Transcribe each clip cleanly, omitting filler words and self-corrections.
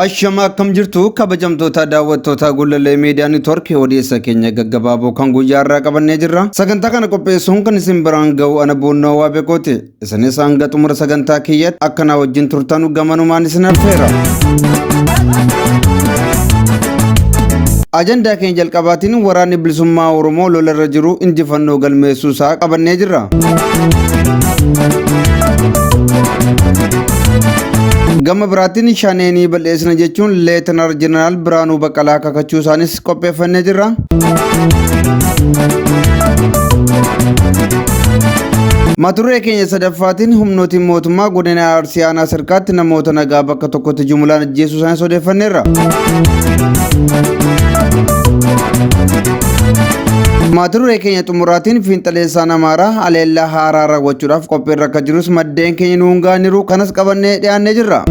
Ashama akkam jirtu kabajamtoota daawwattoota Gullallee Miidiyaa Neetwoork odeessa keenya gaggabaaboo kan guyyaa irraa qabannee jirra. Sagantaa kana qopheessuun kan isin biraan ga'u ana boonnoo waa beekooti. Isinis hanga xumura sagantaa kiyyaatti akka na wajjin turtan gamanumaan isin affeera. Ajandaa keenya jalqabaatiin waraanni bilisummaa Oromoo lolarra jiru injifannoo galmeessuu isaa qabannee jirra. Gama biraatiin shaneenii bal'eessina jechuun Leetinaar Jeneraal Biraanuu Baqqalaa kakachuu isaanis qopheeffannee jirra. Maturee keenya sadaffaatiin humnootiin mootummaa godina Arsii aanaa Sirkaatti namoota nagaa bakka tokkotti jumlaan ajjeesuu isaanis odeeffanneerra. Maturee keenya xumuraatiin fiinxaleessaan Amaaraa aleellaa haaraa raawwachuudhaaf qophiirra akka jirus maddeen keenya nuun gaaniiru kanas qabannee dhiyaannee jirra.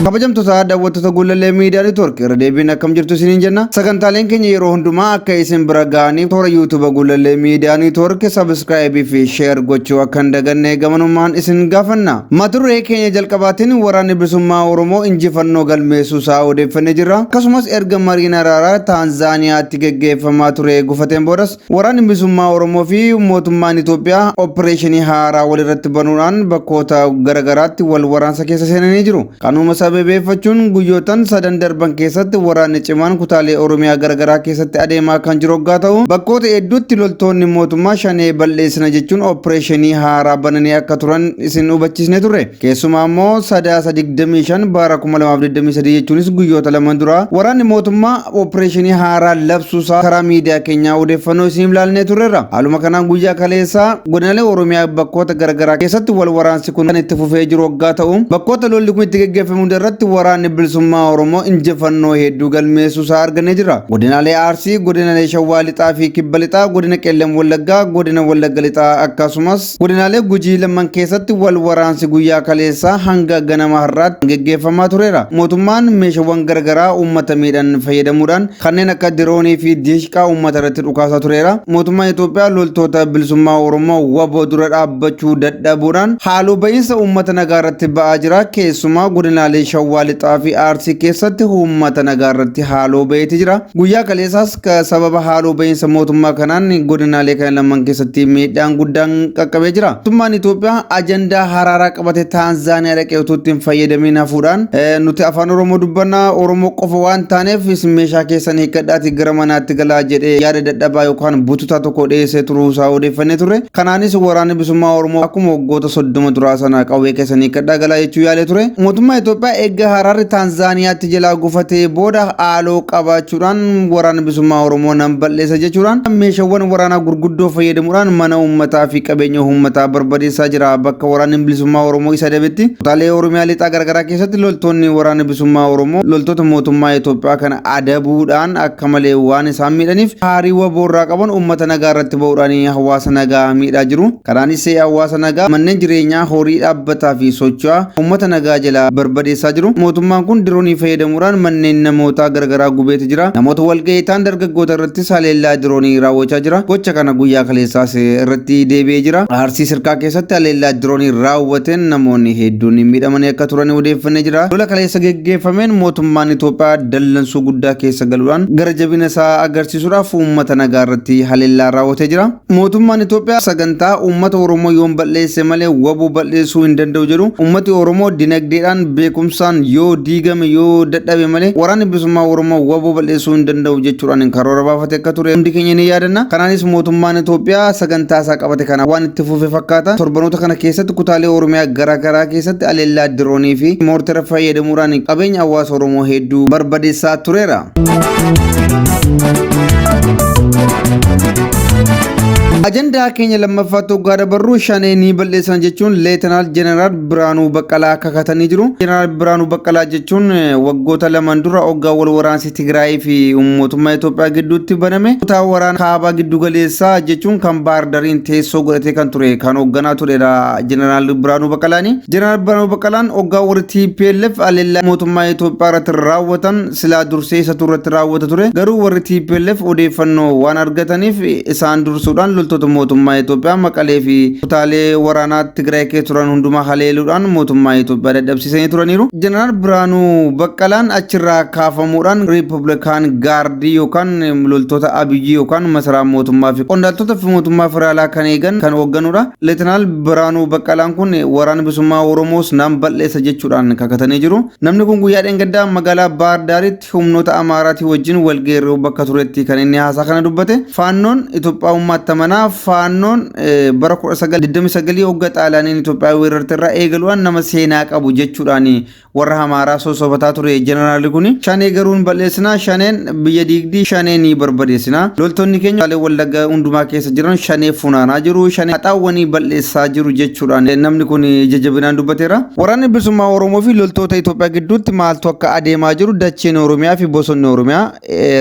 Kabajamtoota daawwattoota Gullallee Miidiyaa Neetwoork irra deebiin akkam jirtu isiniin jenna. Sagantaaleen keenya yeroo hundumaa akka isin bira ga'aniif toora YouTube Gullallee Miidiyaa Neetwoork subscribe fi share gochuu akka hin daganne gamanummaan isin gaafanna. Maturee keenya jalqabaatiin waraanni bilisummaa Oromoo injifannoo galmeessuu isaa odeeffannee jirra. Akkasumas erga mariin araaraa Taanzaaniyaatti geggeeffamaa ture gufateen boodas waraanni bilisummaa Oromoo fi mootummaan Itoophiyaa opereeshinii haaraa walirratti banuudhaan bakkoota garagaraatti wal waraansa keessa seenanii jiru. Kanuma sababeeffachuun guyyootan sadan darban keessatti waraanni cimaan kutaalee Oromiyaa garagaraa keessatti adeemaa kan jiru waggaa ta'u bakkoota hedduutti loltoonni mootummaa shanee bal'eessina jechuun opereeshinii haaraa bananii akka turan isin hubachiisne turre. Keessumaa immoo sadaasa 25 bara 2023 jechuunis guyyoota lama dura waraanni mootummaa opereeshinii haaraa labsuusaa karaa miidiyaa keenyaa odeeffannoo isin ilaalnee turreerra. Haaluma kanaan guyyaa kaleessaa godinaalee Oromiyaa bakkoota garagaraa keessatti wal waraansi kun kan itti fufee jiru waggaa ta'u bakkoota lolli kun itti geggeeffamu irratti waraanni bilisummaa Oromoo injifannoo hedduu galmeessuu isaa argannee jira. Godinaalee Arsii, godinaalee Shawaa Lixaa fi Kibba Lixaa, godina Qeellam Wallaggaa, godina Wallagga Lixaa akkasumas godinaalee Gujii lamman keessatti wal waraansi guyyaa kaleessaa hanga ganama har'aatti geggeeffamaa tureera. Mootummaan meeshaawwan garagaraa uummata miidhan fayyadamuudhaan kanneen akka diroonii fi diishqaa uummata irratti dhukaasaa tureera. Mootummaan Itoophiyaa loltoota bilisummaa Oromoo waboo dura dhaabbachuu dadhabuudhaan haaloo ba'iinsa uummata nagaa irratti ba'aa jira. Keessumaa godinaalee Shawaa Lixaa fi Arsii keessatti uummata nagaa irratti haaloo ba'eeti jira. Guyyaa kaleessaas sababa haaloo ba'iinsa mootummaa kanaan godinaalee kana lamman keessatti miidhaan guddaan qaqqabee jira. Mootummaan Itoophiyaa ajandaa haaraa qabate Taanzaaniyaa dhaqee utuu ittiin fayyadamin hafuudhaan nuti afaan Oromoo dubbannaa Oromoo qofa waan taaneef meeshaa keessan hiikkadhaatii gara manaatti galaa jedhee yaada dadhabaa yookaan bututaa tokko dhiyeessee turuu isaa odeeffannee turre. Kanaanis waraanni bilisummaa Oromoo akkuma waggoota 30 duraa sana qawwee keessan hiikkadhaa galaa jechuu yaalee ture. Mootummaa Itoophiyaa eegga Hararri Taanzaaniyaatti jalaa gufatee booda haaloo qabaachuudhaan waraana bilisummaa Oromoo nan bal'eessa jechuudhaan meeshaawwan waraanaa gurguddoo fayyadamuudhaan mana uummataa fi qabeenya uummataa barbadeessaa jira. Bakka waraanni bilisummaa Oromoo isa dabetti kutaalee Oromiyaa lixaa garagaraa keessatti loltoonni waraana bilisummaa Oromoo loltoota mootummaa Itoophiyaa kana adabuudhaan akka malee waan isaan miidhaniif haarii waboo irraa qaban uummata nagaa irratti ba'uudhaan hawaasa nagaa miidhaa jiru. Kanaanis hawaasa nagaa manneen jireenyaa horii dhaabbataa fi socho'aa uummata nagaa jalaa barbadeessaa jiru. Mootummaan kun diroonii fayyadamuudhaan manneen namoota garagaraa gubeeti jira. Namoota walga'ii ta'an dargaggoota irratti haleellaa diroonii raawwachaa jira. Gocha kana guyyaa kaleessaas irratti deebi'ee jira. Arsii Sirkaa keessatti haleellaa diroonii raawwateen namoonni hedduun miidhamanii akka turan odeeffannee jira. Lola kaleessa geggeeffameen mootummaan Itoophiyaa dallansuu guddaa keessa galuudhaan gara jabina isaa agarsiisuudhaaf uummata nagaa irratti haleellaa raawwatee jira. Mootummaan Itoophiyaa sagantaa uummata Oromoo yoon balleesse malee waboo balleessuu hin danda'u jedhu. Uummati Oromoo dinagdeedhaan beekumsaan yoo diigame yoo dadhabe malee waraanni bilisummaa Oromoo waboo balleessuu hin danda'u jechuudhaan karoora baafate akka ture hundi keenya ni yaadanna. Kanaanis mootummaan Itoophiyaa sagantaa isaa qabate kana waan itti fufe fakkaata. Torbanoota kana keessatti kutaalee Oromiyaa garagaraa keessatti haleellaa diroonii fi moortara fayyadamuudhaan qabeenya hawaasa Oromoo hedduu barbadeessaa tureera. Ajandaa keenya lammaffaa toggaa dabarru shaneenii bal'eessan jechuun Leetinaal Jeneraal Biraanuu Baqqalaa kakatanii jiru. Jeneraal Biraanuu Baqqalaa jechuun waggoota lamaan dura hoggaa wal waraansi Tigraay fi mootummaa Itoophiyaa gidduutti baname. Kutaa waraana kaabaa giddu galeessaa jechuun kan Baahir Dariin teessoo godhatee kan ture kan hoogganaa turedha Jeneraal Biraanuu Baqqalaani. Jeneraal Biraanuu Baqqalaan hoggaa warri TPLF haleellaa mootummaa Itoophiyaa irratti raawwatan silaa dursee isa irratti raawwata ture. Garuu warri TPLF odeeffannoo waan argataniif isaan dursuudhaan loltoota mootummaa Itoophiyaa Maqalee fi kutaalee waraanaa Tigraay keessa turan hundumaa haleeluudhaan mootummaa Itoophiyaa dadhabsiisanii turaniiru. Jeneraal Biraanuu Baqqalaan achirraa kaafamuudhaan Riippablikaan Gaardii yookaan loltoota Abiyyi yookaan masaraa mootummaa fi qondaaltota fi mootummaa federaalaa kan eegan kan hoogganudha. Leetinaal Biraanuu Baqqalaan kun waraana bilisummaa Oromoos nan balleessa jechuudhaan kakatanii jiru. Namni kun guyyaa dheengaddaa magaalaa Baahir Daaritti humnoota Amaaraatii wajjin walgeerroo bakka turetti kan inni haasaa kana dubbate. Faannoon Itoophiyaa uummatta manaa faannoon bara 1929 hogga Xaaliyaaniin Itoophiyaa weerarte irraa eegaluudhaan nama seenaa qabu jechuudhaan warra Amaaraa sosobataa ture jeneraali kun. Shanee garuun balleessinaa, shaneen biyya diigdii, shanee ni barbadeessinaa. Loltoonni keenya Wallaggaa hundumaa keessa jiran shanee funaanaa jiru, shanee haxaawwanii balleessaa jiru jechuudhaan namni kun jajjabinaan dubbateera. Waraanni bilisummaa Oromoo fi loltoota Itoophiyaa gidduutti maaltu akka adeemaa jiru dacheen Oromiyaa fi bosonni Oromiyaa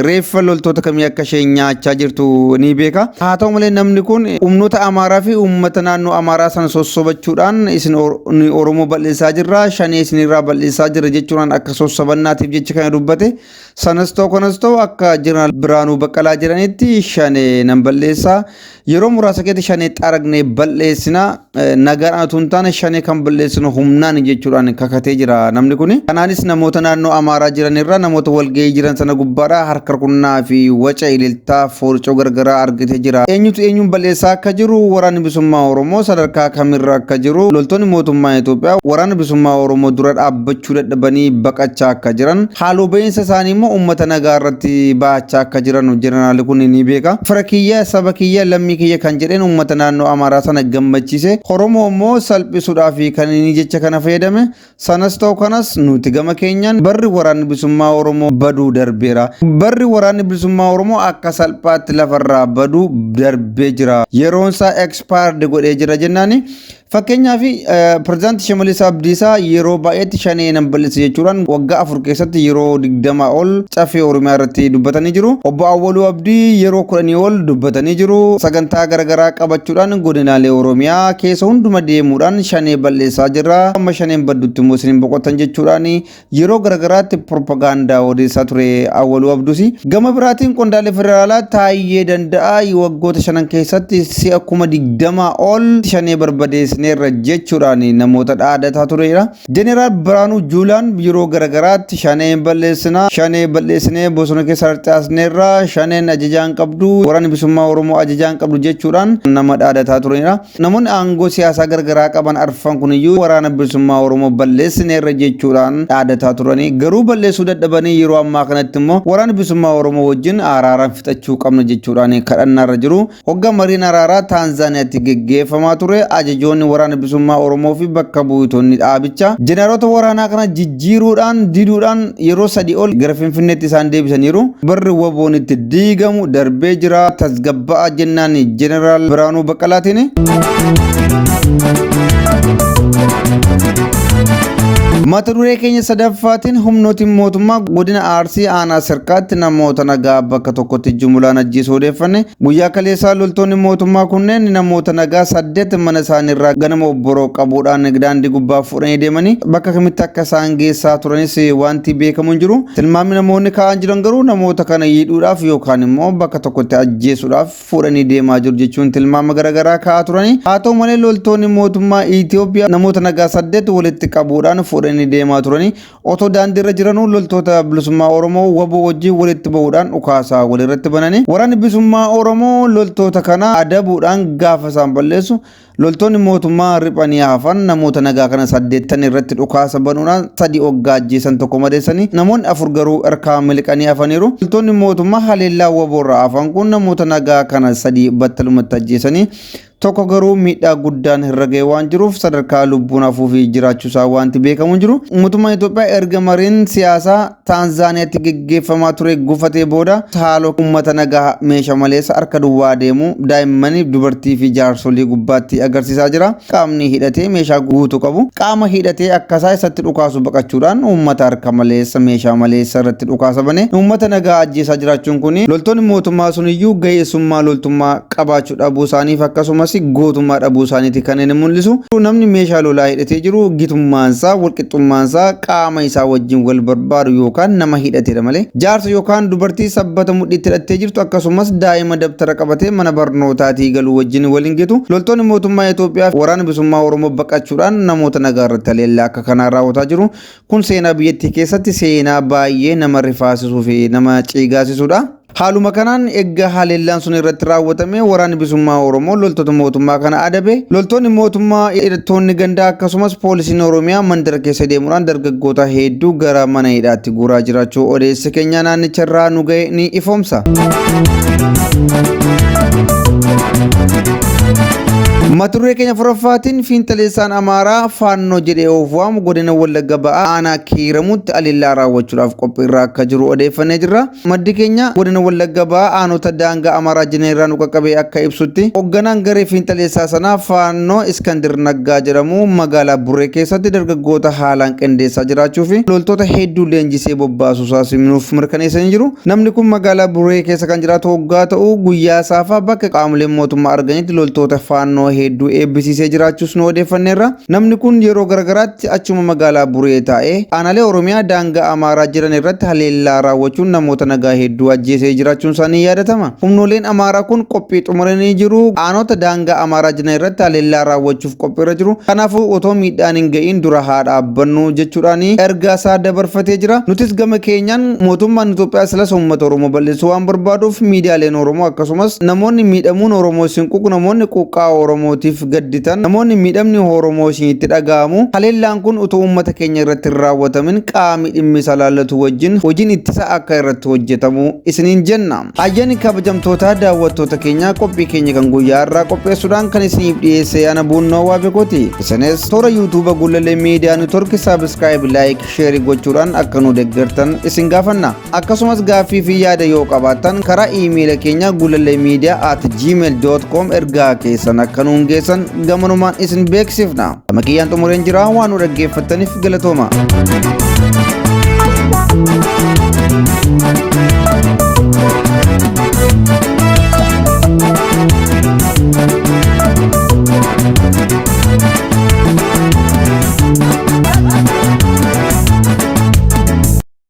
reeffa loltoota kamii akka ishee nyaachaa jirtu ni beeka. Haa ta'u malee namni kun humnoota Amaaraa fi uummata naannoo Amaaraa sana sossobachuudhaan isin Oromoo balleessaa jirra, shanee isinirraa balleessaa jira jechuudhaan akka sossobannaatiif jecha kana dubbate. Sanas ta'u kanas ta'u akka Jeneraal Biraanuu Baqqalaa jiranitti shanee nan balleessaa. Yeroo muraasa keessatti shanee xaragnee balleessina, nagaan utuu hin taane shanee kan balleessinu humnaan jechuudhaan kakatee jira namni kun. Kanaanis namoota naannoo Amaaraa jiran irraa namoota walgahii jiran sana gubbaadhaa harka rukunnaa fi waca ililtaa foorcoo gargaraa argatee jira. Eenyutu eenyuun balleessaa akka jiru, waraanni bilisummaa Oromoo sadarkaa kamirra akka jiru, loltoonni mootummaa Itoophiyaa waraana bilisummaa Oromoo dura dhaabbachuu dadhabanii baqachaa akka jiran, haaloo ba'iinsa isaanii immoo uummata nagaa irratti baachaa akka jiran jeneraali kun ni beeka. Fira kiyya, saba kiyya, lammii kiyya kan jedheen uummata naannoo Amaaraa sana gammachiise. Oromoo immoo salphisuudhaaf kan inni jecha kana fayyadame. Sanas ta'u kanas nuti gama keenyaan barri waraanni bilisummaa Oromoo baduu darbeera. Barri waraanni bilisummaa Oromoo akka salphaatti lafarraa baduu darbee jira. Yeroon isaa expired godhee jira jennaani. Fakkeenyaaf pirezidaantii Shimallis Abdiisaa yeroo baay'eetti shanee nan balleessa jechuudhaan waggaa 4 keessatti yeroo 20 ol cafee Oromiyaa irratti dubbatanii jiru. Obbo Awwaluu Abdii yeroo 10 ol dubbatanii jiru. Sagantaa garaagaraa qabachuudhaan godinaalee Oromiyaa keessa hunduma deemuudhaan shanee balleessaa jira. Amma shaneen baddutti immoo isin boqotan jechuudhaan yeroo garaagaraatti propagaandaa odeessaa ture Awwaluu Abduusi. Gama biraatiin qondaalee federaalaa Taayyee Danda'aa waggoota 5 keessatti si'a 20 ol shanee barbadeessa neerra jechuudhaan namoota dhaadataa tureera. Jeneraal Biraanuu Juulaan yeroo garaagaraatti shanee balleessinaa, shanee balleessinee bosona keessa harcaasneerra, shaneen ajajaan qabdu, waraanni bilisummaa Oromoo ajajaan qabdu jechuudhaan nama dhaadataa tureera. Namoonni aangoo siyaasaa garaagaraa qaban arfan kuniyyuu waraana bilisummaa Oromoo balleessineerra jechuudhaan dhaadataa turanii garuu balleessuu dadhabanii yeroo ammaa kanatti immoo waraana bilisummaa Oromoo wajjin araaraan fixachuu qabna jechuudhaan kadhannaarra jiru. Hogga mariin araaraa Taanzaaniyaatti geggeeffamaa ture. Ajajoonni waraana bilisummaa Oromoo fi bakka bu'itoonni dhaabicha jeneraalota waraanaa kana jijjiiruudhaan diduudhaan yeroo 3 ol gara Finfinneetti isaan deebisaniiru. Barri waboon itti diigamu darbee jira. Tasgabba'aa jennaan Jeneraal Biraanuu Baqqalaatiin. Mata duree keenya sadaffaatiin humnootiin mootummaa godina Arsii aanaa Sirkaatti namoota nagaa bakka tokkotti jumulaan ajjeesuu odeeffanne. Guyyaa kaleessaa loltoonni mootummaa kunneen namoota nagaa 8 mana isaaniirraa ganama obboroo qabuudhaan daandii gubbaa fuudhanii deemanii bakka kamitti akka isaan geessaa turanis wanti beekamu hin jiru. Tilmaamni namoonni ka'an jiran garuu namoota kana hidhuudhaaf yookaan immoo bakka tokkotti ajjeesuudhaaf fuudhanii deemaa jiru jechuun tilmaama garaagaraa ka'aa turanii. Haa ta'u malee loltoonni mootummaa Itoophiyaa namoota nagaa 8 walitti qabuudhaan fuudhanii deemaa turanii otoo daandiirra jiranuu loltoota bilisummaa Oromoo waboo wajjin walitti bahuudhaan dhukaasaa walirratti bananii waraanni bilisummaa Oromoo loltoota kana adabuudhaan gaafa isaan balleessu loltoonni mootummaa riphanii hafan namoota nagaa kana 8 irratti dhukaasa banuudhaan 3 oggaa ajjeesan tokko madeessanii namoonni 4 garuu erkaa miliqanii hafaniiru. Loltoonni mootummaa haleellaa waboorraa hafan kun namoota nagaa kana 3 battalumatti ajjeesanii tokko garuu miidhaa guddaan irra ga'ee waan jiruuf sadarkaa lubbuun hafuu fi jiraachuusaa wanti beekamu jiru. Mootummaan Itoophiyaa erga mariin siyaasaa Taanzaaniyaatti geggeeffamaa ture gufatee booda haaloo uummata nagaa meeshaa maleessa harka duwwaa deemu daa'immanii dubartii fi jaarsolii gubbaatti agarsiisaa jira. Qaamni hidhatee meeshaa guutuu qabu qaama hidhatee akkasaa isatti dhukaasu baqachuudhaan uummata harka maleessa meeshaa maleessa irratti dhukaasa bane uummata nagaa ajjeesaa jiraachuun kun loltoonni mootummaa suniyyuu ga'eessummaa loltummaa qabaachuu dhabuu isaaniif akkasumas akkasumas gootummaa dhabuu isaaniiti kan inni mul'isu. Namni meeshaa lolaa hidhatee jiru gitummaansaa walqixxummaansaa qaama isaa wajjin wal barbaadu yookaan nama hidhatedha malee jaarsa yookaan dubartii sabbata mudhiitti hidhattee jirtu akkasumas daa'ima dabtara qabatee mana barnootaatii galuu wajjin waliin geetu. Loltoonni mootummaa Itoophiyaa waraana bilisummaa Oromoo baqachuudhaan namoota nagaa irratti haleellaa akka kanaa raawwataa jiru. Kun seenaa biyyattii keessatti seenaa baay'ee nama rifaasisuu fi nama ciigaasisudha. Haaluma kanaan eegga haleellaan sun irratti raawwatame waraanni bilisummaa Oromoo loltoota mootummaa kana adabe. Loltoonni mootummaa hidhattoonni gandaa akkasumas poolisiin Oromiyaa mandara keessa deemuudhaan dargaggoota hedduu gara mana hidhaatti guuraa jiraachuu odeessa keenya naannicharraa nu ga'e ni ifoomsa. Mata duree keenya furaffaatiin fiinxaleessaan Amaaraa Faannoo jedhee of waamu godina Wallagga Ba'aa aanaa Kiiramuutti haleellaa raawwachuudhaaf qophiirraa akka jiru odeeffannee jirra. Maddi keenya godina Wallagga Ba'aa aanota daangaa Amaaraa jineerraa nu qaqqabee akka ibsutti hoogganaan garee fiinxaleessaa sanaa Faannoo Iskandir Naggaa jedhamu magaalaa Burree keessatti dargaggoota haalaan qindeessaa jiraachuu fi loltoota hedduu leenjisee bobbaasuusaas nuuf mirkaneessanii jiru. Namni kun magaalaa Burree keessa kan jiraatu hoggaa ta'u guyyaa saafaa bakka qaamoleen mootummaa arganitti loltoota Faannoo hedduu eebbisiisee jiraachuus nu odeeffanneerra. Namni kun yeroo garagaraatti achuma magaalaa Buree taa'ee aanaalee Oromiyaa daangaa Amaaraa jiran irratti haleellaa raawwachuun namoota nagaa hedduu ajjeesee jiraachuun isaanii yaadatama. Humnooleen Amaaraa kun qophii xumuranii jiru. Aanota daangaa Amaaraa jiran irratti haleellaa raawwachuuf qophiirra jiru. Kanaafuu otoo miidhaan hin ga'iin dura haa dhaabbannu jechuudhaan ergaa isaa dabarfatee jira. Nutis gama keenyaan mootummaan Itoophiyaa silas uummata Oromoo balleessuu waan barbaaduuf miidiyaaleen Oromoo akkasumas namoonni miidhamuun Oromoo sinquuq namoonni quuqqaa Oromootiif gadditan namoonni miidhamni Oromoo isinitti dhaga'amu haleellaan kun utuu uummata keenya irratti raawwatamin qaamni dhimmi isaa laallatu wajjin hojiin ittisa akka irratti hojjetamu isiniin jenna. Ayyaanni kabajamtoota daawwattoota keenya qophii keenya kan guyyaa irraa qopheessuudhaan kan isiniif dhiyeesse ana buunnoo waa beekoti. Isinis toora yuutuuba Gulalee Miidiyaa Neetwoork saabskraayib laayik sheerii gochuudhaan akka nu deeggartan isin gaafanna. Akkasumas gaaffii fi yaada yoo qabaattan karaa iimeela keenya gulaleemiidiyaa@gmail.com ergaa keessan akka nuun geessan gamanumaan isin beeksifna. Amma kiyyaan xumureen jira waan nu dhaggeeffattaniif galatooma.